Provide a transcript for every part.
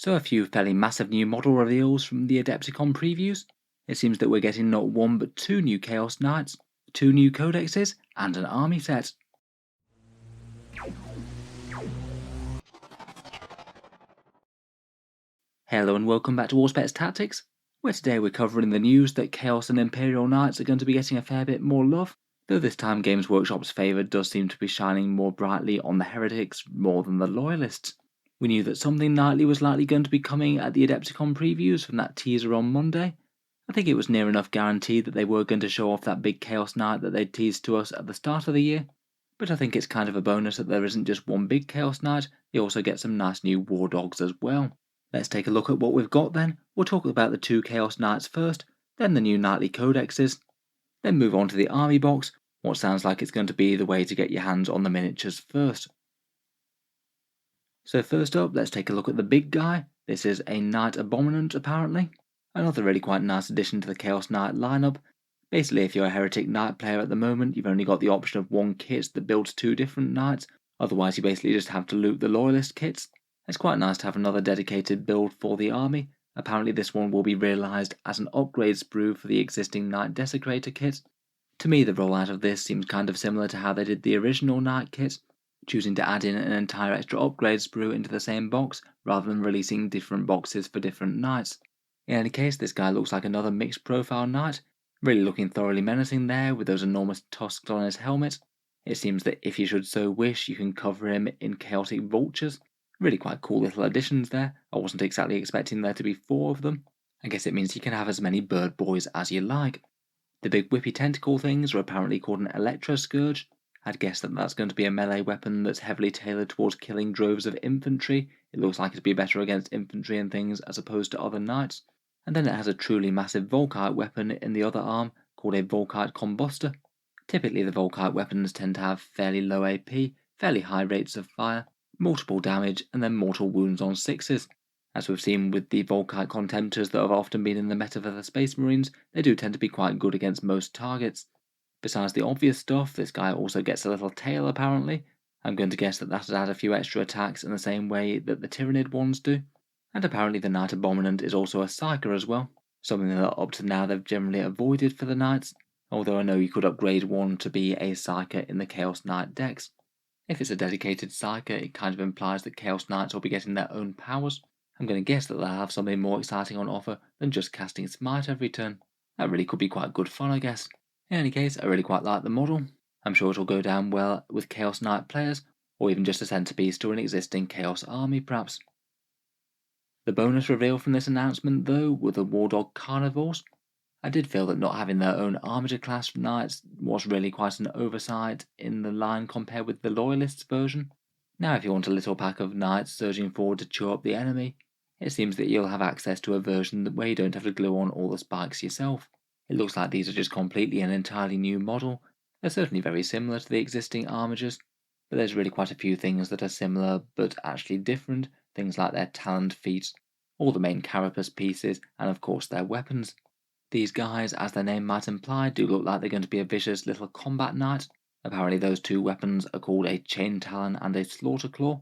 So a few fairly massive new model reveals from the Adepticon previews. It seems that we're getting not one but two new Chaos Knights, two new Codexes, and an army set. Hello and welcome back to Warspets Tactics, where today we're covering the news that Chaos and Imperial Knights are going to be getting a fair bit more love, though this time Games Workshop's favour does seem to be shining more brightly on the Heretics more than the Loyalists. We knew that something knightly was likely going to be coming at the Adepticon previews from that teaser on Monday. I think it was near enough guaranteed that they were going to show off that big Chaos Knight that they'd teased to us at the start of the year, but I think it's kind of a bonus that there isn't just one big Chaos Knight, you also get some nice new War Dogs as well. Let's take a look at what we've got then. We'll talk about the two Chaos Knights first, then the new Knightly Codexes, then move on to the army box, what sounds like it's going to be the way to get your hands on the miniatures first. So first up, let's take a look at the big guy. This is a Knight Abominant apparently. Another really quite nice addition to the Chaos Knight lineup. Basically, if you're a Heretic Knight player at the moment, you've only got the option of one kit that builds two different Knights, otherwise you basically just have to loot the Loyalist kits. It's quite nice to have another dedicated build for the army. Apparently this one will be realised as an upgrade sprue for the existing Knight Desecrator kit. To me the rollout of this seems kind of similar to how they did the original Knight kit, choosing to add in an entire extra upgrade sprue into the same box, rather than releasing different boxes for different Knights. In any case, this guy looks like another mixed profile Knight, really looking thoroughly menacing there with those enormous tusks on his helmet. It seems that if you should so wish, you can cover him in chaotic vultures. Really quite cool little additions there. I wasn't exactly expecting there to be 4 of them. I guess it means you can have as many bird boys as you like. The big whippy tentacle things are apparently called an Electro Scourge. I'd guess that that's going to be a melee weapon that's heavily tailored towards killing droves of infantry. It looks like it'd be better against infantry and things as opposed to other knights. And then it has a truly massive Volkite weapon in the other arm called a Volkite Combuster. Typically the Volkite weapons tend to have fairly low AP, fairly high rates of fire, multiple damage, and then mortal wounds on 6s. As we've seen with the Volkite Contemptors that have often been in the meta for the Space Marines, they do tend to be quite good against most targets. Besides the obvious stuff, this guy also gets a little tail apparently. I'm going to guess that that would add a few extra attacks in the same way that the Tyrannid ones do. And apparently the Knight Abominant is also a Psyker as well, something that up to now they've generally avoided for the Knights, although I know you could upgrade one to be a Psyker in the Chaos Knight decks. If it's a dedicated Psyker, it kind of implies that Chaos Knights will be getting their own powers. I'm going to guess that they'll have something more exciting on offer than just casting Smite every turn. That really could be quite good fun, I guess. In any case, I really quite like the model. I'm sure it'll go down well with Chaos Knight players, or even just a centerpiece to an existing Chaos army perhaps. The bonus reveal from this announcement though were the Dog Karnivores. I did feel that not having their own Armature class Knights was really quite an oversight in the line compared with the Loyalists version. Now if you want a little pack of Knights surging forward to chew up the enemy, it seems that you'll have access to a version where you don't have to glue on all the spikes yourself. It looks like these are just completely and entirely new model. They're certainly very similar to the existing armatures, but there's really quite a few things that are similar but actually different, things like their taloned feet, all the main carapace pieces, and of course their weapons. These guys, as their name might imply, do look like they're going to be a vicious little combat knight. Apparently those two weapons are called a Chain Talon and a Slaughter Claw.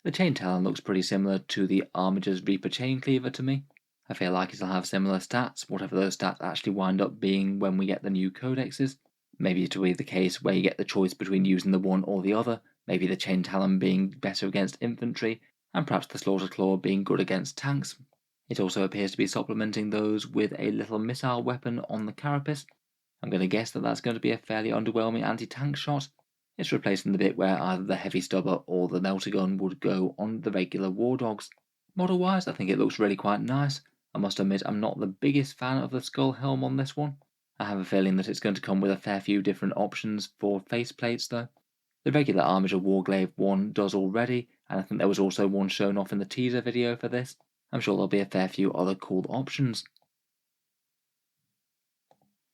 The Chain Talon looks pretty similar to the Armature's Reaper Chain Cleaver to me. I feel like it'll have similar stats, whatever those stats actually wind up being when we get the new codexes. Maybe it'll be the case where you get the choice between using the one or the other, maybe the Chain Talon being better against infantry, and perhaps the Slaughter Claw being good against tanks. It also appears to be supplementing those with a little missile weapon on the carapace. I'm going to guess that that's going to be a fairly underwhelming anti-tank shot. It's replacing the bit where either the heavy stubber or the melter gun would go on the regular War Dogs. Model-wise, I think it looks really quite nice. I must admit I'm not the biggest fan of the skull helm on this one. I have a feeling that it's going to come with a fair few different options for faceplates though. The regular Armature Warglaive one does already, and I think there was also one shown off in the teaser video for this. I'm sure there'll be a fair few other cool options.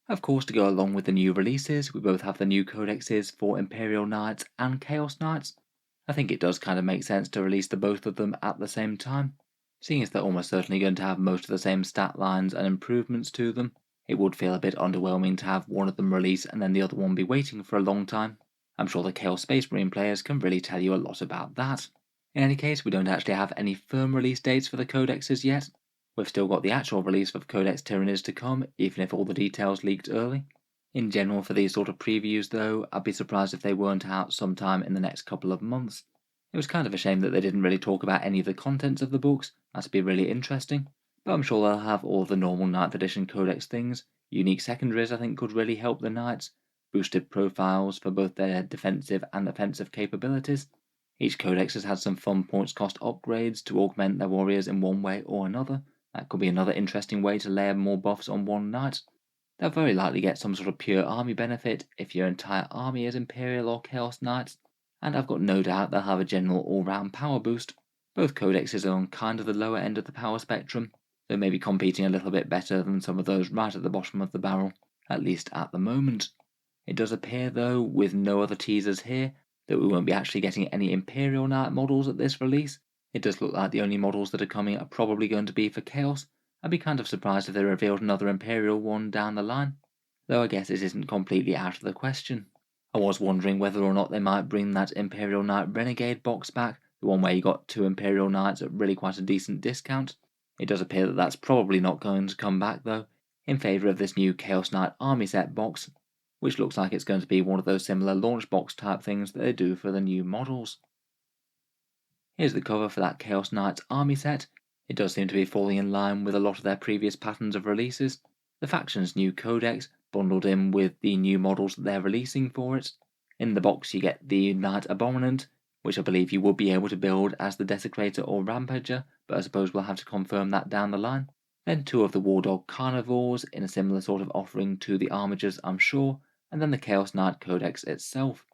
Of course, to go along with the new releases, we both have the new codexes for Imperial Knights and Chaos Knights. I think it does kind of make sense to release the both of them at the same time. Seeing as they're almost certainly going to have most of the same stat lines and improvements to them, it would feel a bit underwhelming to have one of them release and then the other one be waiting for a long time. I'm sure the Chaos Space Marine players can really tell you a lot about that. In any case, we don't actually have any firm release dates for the Codexes yet. We've still got the actual release of Codex Tyranids to come, even if all the details leaked early. In general, for these sort of previews though, I'd be surprised if they weren't out sometime in the next couple of months. It was kind of a shame that they didn't really talk about any of the contents of the books. That'd be really interesting. But I'm sure they'll have all the normal 9th edition Codex things. Unique secondaries I think could really help the Knights. Boosted profiles for both their defensive and offensive capabilities. Each Codex has had some fun points cost upgrades to augment their warriors in one way or another. That could be another interesting way to layer more buffs on one Knight. They'll very likely get some sort of pure army benefit if your entire army is Imperial or Chaos Knights, and I've got no doubt they'll have a general all-round power boost. Both Codexes are on kind of the lower end of the power spectrum, so maybe competing a little bit better than some of those right at the bottom of the barrel, at least at the moment. It does appear though, with no other teasers here, that we won't be actually getting any Imperial Knight models at this release. It does look like the only models that are coming are probably going to be for Chaos. I'd be kind of surprised if they revealed another Imperial one down the line, though I guess it isn't completely out of the question. I was wondering whether or not they might bring that Imperial Knight Renegade box back, the one where you got 2 Imperial Knights at really quite a decent discount. It does appear that that's probably not going to come back though, in favour of this new Chaos Knight Army Set box, which looks like it's going to be one of those similar launch box type things that they do for the new models. Here's the cover for that Chaos Knights Army Set. It does seem to be falling in line with a lot of their previous patterns of releases. The faction's new codex, bundled in with the new models that they're releasing for it. In the box you get the Knight Abominant, which I believe you will be able to build as the Desecrator or Rampager, but I suppose we'll have to confirm that down the line. Then 2 of the Dog Karnivores in a similar sort of offering to the Armigers, I'm sure, and then the Chaos Knight Codex itself.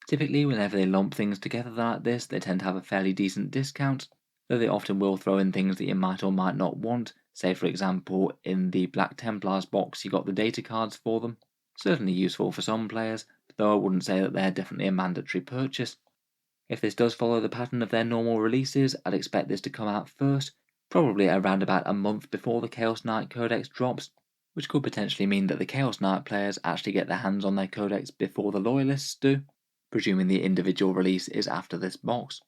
Typically, whenever they lump things together like this, they tend to have a fairly decent discount, though they often will throw in things that you might or might not want. Say, for example, in the Black Templars box, you got the data cards for them. Certainly useful for some players, though I wouldn't say that they're definitely a mandatory purchase. If this does follow the pattern of their normal releases, I'd expect this to come out first, probably around about a month before the Chaos Knight Codex drops, which could potentially mean that the Chaos Knight players actually get their hands on their codex before the Loyalists do, presuming the individual release is after this box.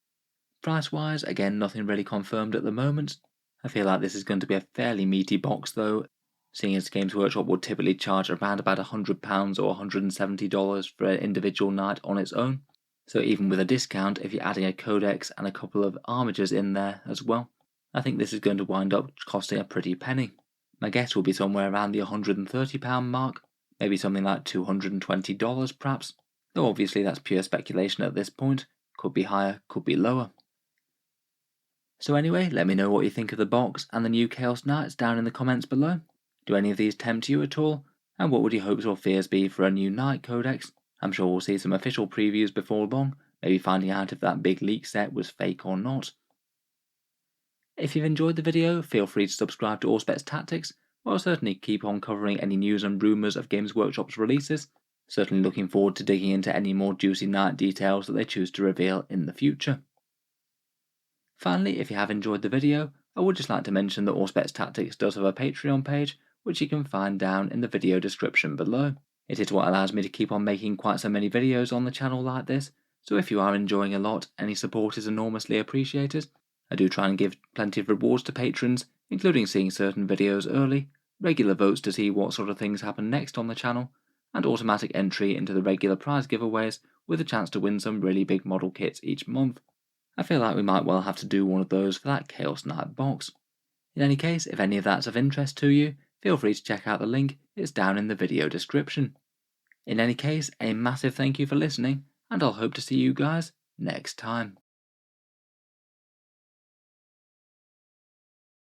Price wise, again nothing really confirmed at the moment. I feel like this is going to be a fairly meaty box though, seeing as Games Workshop would typically charge around about £100 or $170 for an individual Knight on its own. So even with a discount, if you're adding a codex and a couple of armigers in there as well, I think this is going to wind up costing a pretty penny. My guess will be somewhere around the £130 mark, maybe something like $220 perhaps, though obviously that's pure speculation at this point, could be higher, could be lower. So anyway, let me know what you think of the box and the new Chaos Knights down in the comments below. Do any of these tempt you at all? And what would your hopes or fears be for a new Knight Codex? I'm sure we'll see some official previews before long, maybe finding out if that big leak set was fake or not. If you've enjoyed the video, feel free to subscribe to Auspex Tactics, or I'll certainly keep on covering any news and rumours of Games Workshop's releases. Certainly looking forward to digging into any more juicy Knight details that they choose to reveal in the future. Finally, if you have enjoyed the video, I would just like to mention that Auspex Tactics does have a Patreon page, which you can find down in the video description below. It is what allows me to keep on making quite so many videos on the channel like this, so if you are enjoying a lot, any support is enormously appreciated. I do try and give plenty of rewards to patrons, including seeing certain videos early, regular votes to see what sort of things happen next on the channel, and automatic entry into the regular prize giveaways with a chance to win some really big model kits each month. I feel like we might well have to do one of those for that Chaos Knight box. In any case, if any of that's of interest to you, feel free to check out the link, it's down in the video description. In any case, a massive thank you for listening, and I'll hope to see you guys next time.